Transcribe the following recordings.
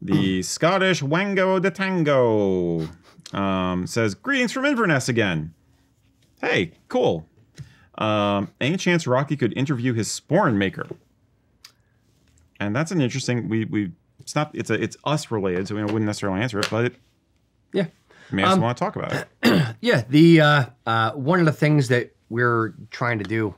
The Scottish Wango de Tango says, greetings from Inverness again. Hey, cool. Any chance Rocky could interview his sporran maker? And that's an interesting. It's us related, so we wouldn't necessarily answer it, but yeah, may just want to talk about it. Yeah, the one of the things that we're trying to do.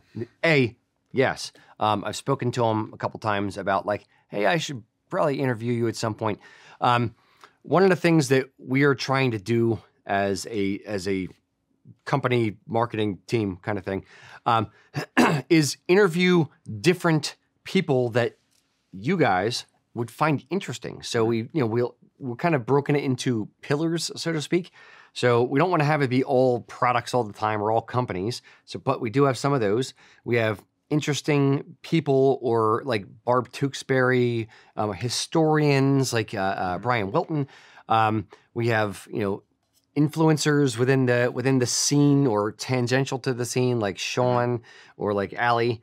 Yes, I've spoken to him a couple times about like, hey, I should probably interview you at some point. One of the things that we are trying to do as a company marketing team kind of thing is interview different people that you guys would find interesting. So we're kind of broken it into pillars, so to speak. So we don't want to have it be all products all the time or all companies. So, but we do have some of those. We have interesting people or like Barb Tewksbury, historians like Brian Wilton. We have, influencers within the scene or tangential to the scene like Sean or like Allie.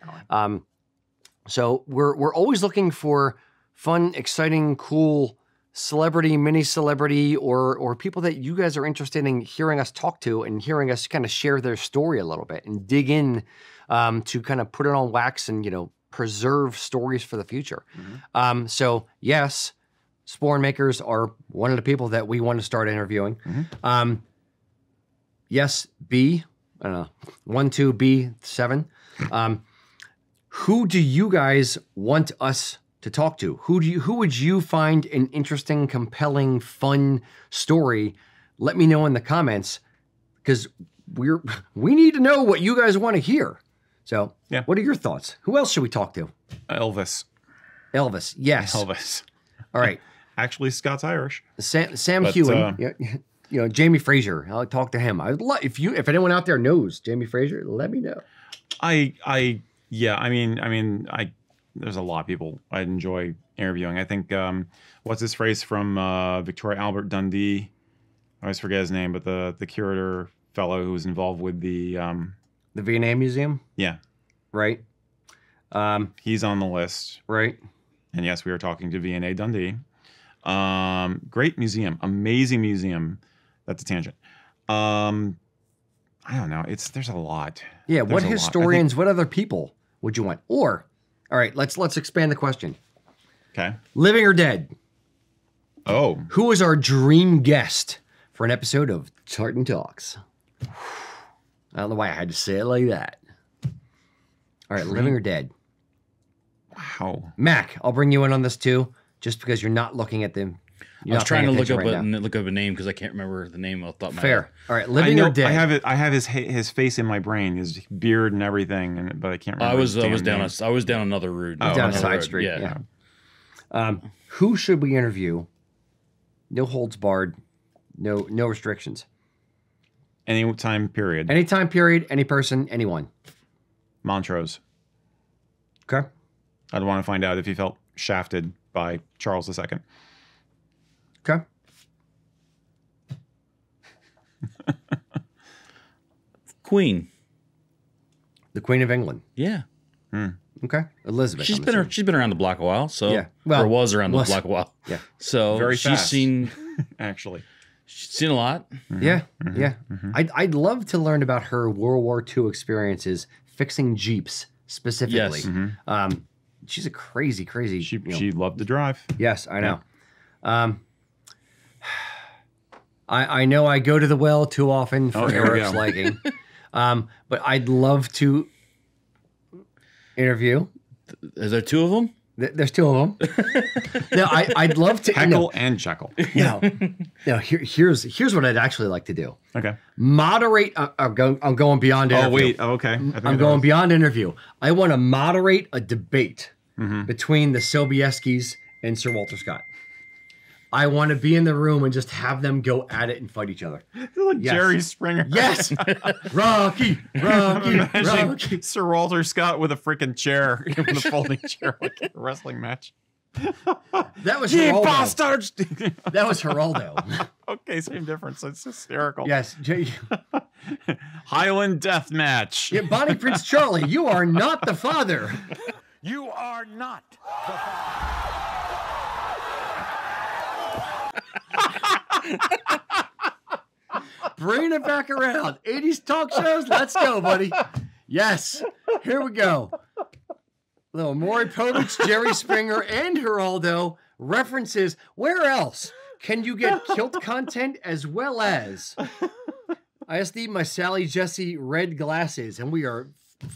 So we're always looking for fun, exciting, cool celebrity, mini celebrity, or people that you guys are interested in hearing us talk to and hearing us kind of share their story a little bit and dig in to kind of put it on wax and, preserve stories for the future. Mm-hmm. So yes, sporran makers are one of the people that we want to start interviewing. Mm-hmm. Yes, B, I don't know, 1, 2, B, 7. Who do you guys want us to talk to? Who would you find an interesting, compelling, fun story? Let me know in the comments because we need to know what you guys want to hear. So, yeah. What are your thoughts? Who else should we talk to? Elvis, yes. Elvis. All right. Actually, Scott's Irish. Sam Hewen. Jamie Fraser. I'll talk to him. I'd love if anyone out there knows Jamie Fraser, let me know. There's a lot of people I'd enjoy interviewing. I think what's his phrase from Victoria Albert Dundee? I always forget his name, but the curator fellow who was involved with the V&A Museum. Yeah, right. He's on the list, right? And yes, we are talking to V&A Dundee. Great museum, amazing museum. That's a tangent. I don't know. There's a lot. Yeah. What historians? What other people would you want? Or, all right, let's expand the question. Okay. Living or dead? Oh. Who is our dream guest for an episode of Tartan Talks? I don't know why I had to say it like that. All right, living or dead? Wow. Mac, I'll bring you in on this too, just because you're not looking at them. I was trying to look up a name because I can't remember the name off the top of my head. Fair. All right, living or dead? I have his face in my brain, his beard and everything, but I can't remember. I was down another route. Down a side street. Yeah. Who should we interview? No holds barred. No restrictions. Any time period. Any time period. Any person. Anyone. Montrose. Okay. I'd want to find out if he felt shafted by Charles II. Okay. Queen. The Queen of England. Yeah. Okay. Elizabeth. She's been around the block a while, so yeah. Well, or was around the block a while. Yeah. So very she's fast. seen Actually. She's seen a lot. Mm-hmm. Yeah. Mm-hmm. Yeah. Mm-hmm. I'd love to learn about her World War II experiences fixing Jeeps specifically. Yes. Mm-hmm. She's a crazy. She loved to drive. Yes, I know. Yeah. I know I go to the well too often for Eric's liking, but I'd love to interview. Is there 2 of them? There's 2 of them. No, I'd love to heckle and chuckle. Here's what I'd actually like to do. Okay. Moderate. I'm going beyond interview. Oh wait. Oh, okay. I'm going beyond interview. I want to moderate a debate between the Sobieskis and Sir Walter Scott. I want to be in the room and just have them go at it and fight each other. Like Jerry Springer. Yes. Rocky. Sir Walter Scott with a freaking chair, with a folding chair, like a wrestling match. That was Geraldo. Bastards. That was Geraldo. Okay, same difference. It's hysterical. Yes. Highland death match. Yeah, Bonnie Prince Charlie, you are not the father. You are not the father. Bringing it back around. 80s talk shows. Let's go, buddy. Yes. Here we go. Little Maury Povich, Jerry Springer, and Geraldo references. Where else can you get kilt content as well as I just need my Sally Jesse red glasses, and we are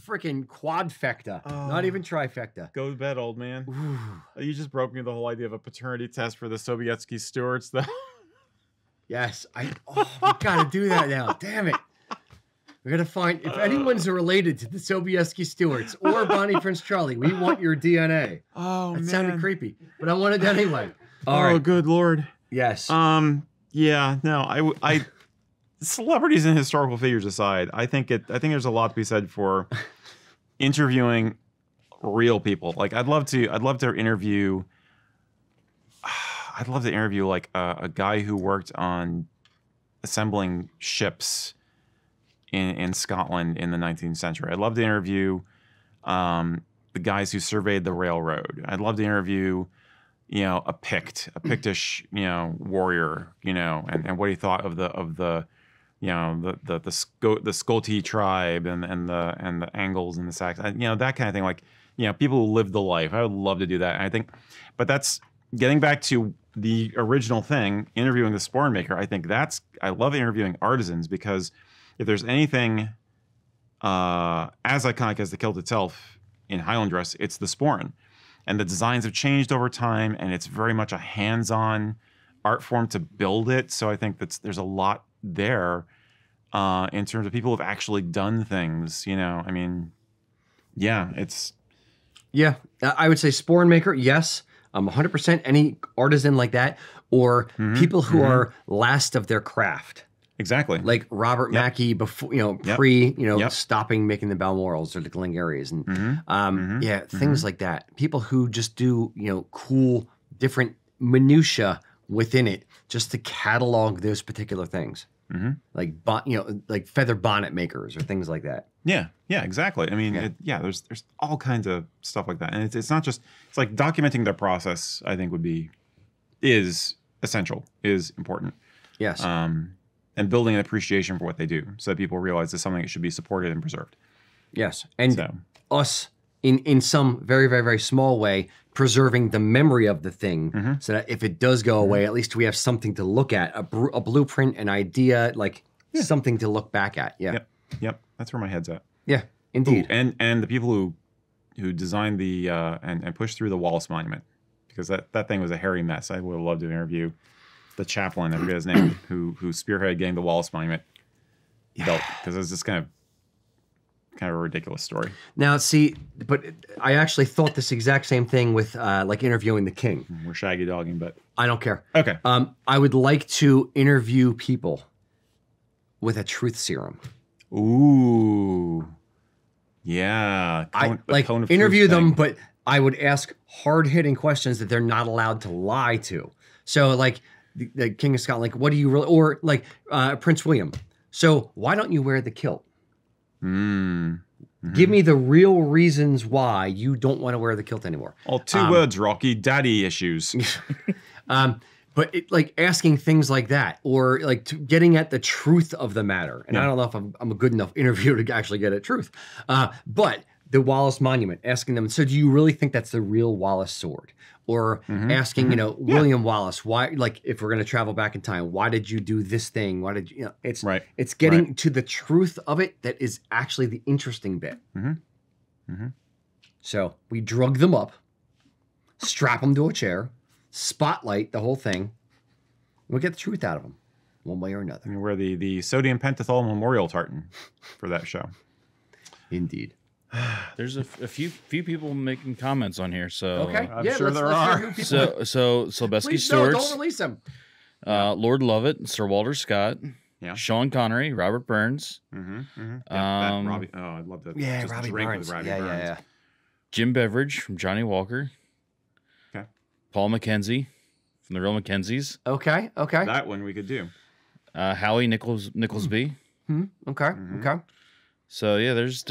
freaking quadfecta, not even trifecta. Go to bed, old man. Ooh. You just broke me the whole idea of a paternity test for the Sobietsky Stewarts, though. Yes, we gotta do that now. Damn it. We're gonna find if anyone's related to the Sobieski Stewarts or Bonnie Prince Charlie, we want your DNA. Oh, that man. sounded creepy, but I want it anyway. All right. Good Lord. Yes. Yeah. No. I. Celebrities and historical figures aside, I think there's a lot to be said for interviewing real people. Like I'd love to interview. I'd love to interview like a guy who worked on assembling ships in Scotland in the 19th century. I'd love to interview the guys who surveyed the railroad. I'd love to interview, a Pictish, warrior, and what he thought of the Scoti tribe and the Angles and the Saxons, that kind of thing. Like, people who lived the life. I would love to do that. And I think, but that's getting back to the original thing, interviewing the sporran maker. I think I love interviewing artisans because if there's anything as iconic as the kilt itself in Highland dress, it's the sporran. And the designs have changed over time, and it's very much a hands-on art form to build it. So I think there's a lot there in terms of people who've actually done things. I mean, yeah, it's... Yeah, I would say sporran maker, yes. 100% any artisan like that, or people who are last of their craft. Exactly. Like Robert Mackey before, stopping making the Balmorals or the Glengarrys and things like that. People who just do, cool, different minutia within it just to catalog those particular things. Like feather bonnet makers or things like that. Yeah, exactly. I mean, there's all kinds of stuff like that, and it's not just like documenting their process. I think is essential, is important. Yes. And building an appreciation for what they do, so that people realize it's something that should be supported and preserved. Yes, and us in some very, very, very small way preserving the memory of the thing, so that if it does go away, at least we have something to look at, a blueprint, an idea, something to look back at. Yeah. Yep. That's where my head's at. Yeah, indeed. Ooh, and the people who designed the and pushed through the Wallace Monument, because that thing was a hairy mess. I would have loved to interview the chaplain, I forget his name, who spearheaded getting the Wallace Monument built, because it was just kind of a ridiculous story. Now, see, but I actually thought this exact same thing with interviewing the king. We're shaggy dogging, but I don't care. Okay. I would like to interview people with a truth serum. Ooh. Yeah. Interview them, but I would ask hard-hitting questions that they're not allowed to lie to. So, the King of Scotland, what do you really, or Prince William. So why don't you wear the kilt? Give me the real reasons why you don't want to wear the kilt anymore. All two words, Rocky, daddy issues. But asking things like that, or getting at the truth of the matter. And I don't know if I'm a good enough interviewer to actually get at truth. But the Wallace Monument, asking them, so do you really think that's the real Wallace sword? Or asking, William Wallace, why, if we're going to travel back in time, why did you do this thing? Why did you, it's getting to the truth of it that is actually the interesting bit. So we drug them up, strap them to a chair, spotlight the whole thing. We'll get the truth out of them one way or another. And we're the sodium pentothal memorial tartan for that show. Indeed. There's a few people making comments on here, so okay, I'm sure there are. So Sobieski Stewarts, don't release them. Lord Lovett, Sir Walter Scott, Sean Connery, Robert Burns, Robbie. Oh, I'd love to. Yeah, just Robbie drink Burns. With Robbie Burns. Yeah. Jim Beveridge from Johnny Walker. Okay. Paul Mackenzie from the Real Mackenzies. Okay. That one we could do. Howie Nicholsby. Okay. So yeah, there's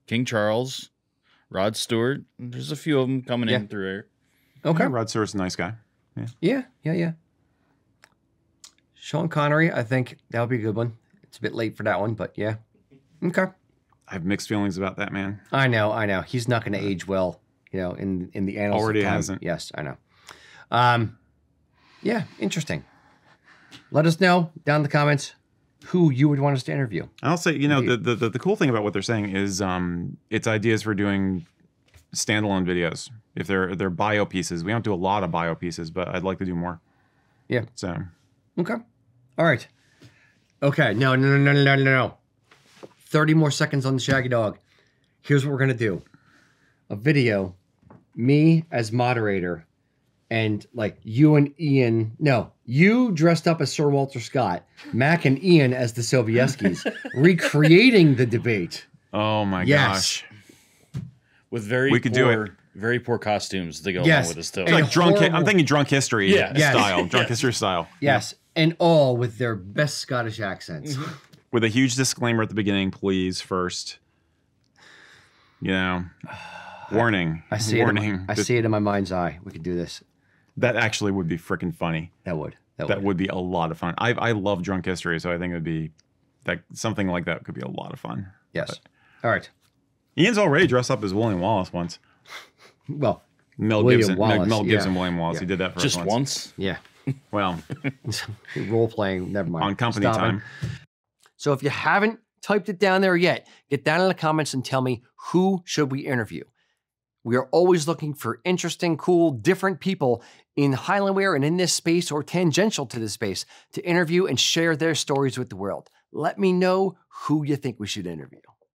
King Charles, Rod Stewart. There's a few of them coming in through here. Okay. Yeah, Rod Stewart's a nice guy. Yeah. Sean Connery, I think that would be a good one. It's a bit late for that one, but yeah. Okay. I have mixed feelings about that man. I know. He's not going to age well, in the annals. Already of time. hasn't. Yes, I know. Yeah, interesting. Let us know down in the comments who you would want us to interview. I'll say, the cool thing about what they're saying is it's ideas for doing standalone videos. If they're bio pieces, we don't do a lot of bio pieces, but I'd like to do more. Yeah. So. Okay. All right. Okay. No. 30 more seconds on the Shaggy Dog. Here's what we're going to do. A video, me as moderator, and like you and Ian. No, you dressed up as Sir Walter Scott, Mac and Ian as the Sobieskis, recreating the debate. Oh my gosh. With very poor costumes to go along with this too. Like I'm thinking drunk history style. Drunk history style. Yes. And all with their best Scottish accents. Mm-hmm. With a huge disclaimer at the beginning, please, first. Warning. I see it in my mind's eye. We could do this. That actually would be freaking funny. That would be a lot of fun. I love drunk history, so I think it would be something like that could be a lot of fun. Yes. All right. Ian's already dressed up as William Wallace once. Well, Mel Gibson, William Wallace. Yeah. He did that for just us once. Yeah. Well, role playing. Never mind. On company time. So if you haven't typed it down there yet, get down in the comments and tell me who should we interview. We are always looking for interesting, cool, different people in Highlandware and in this space or tangential to this space to interview and share their stories with the world. Let me know who you think we should interview.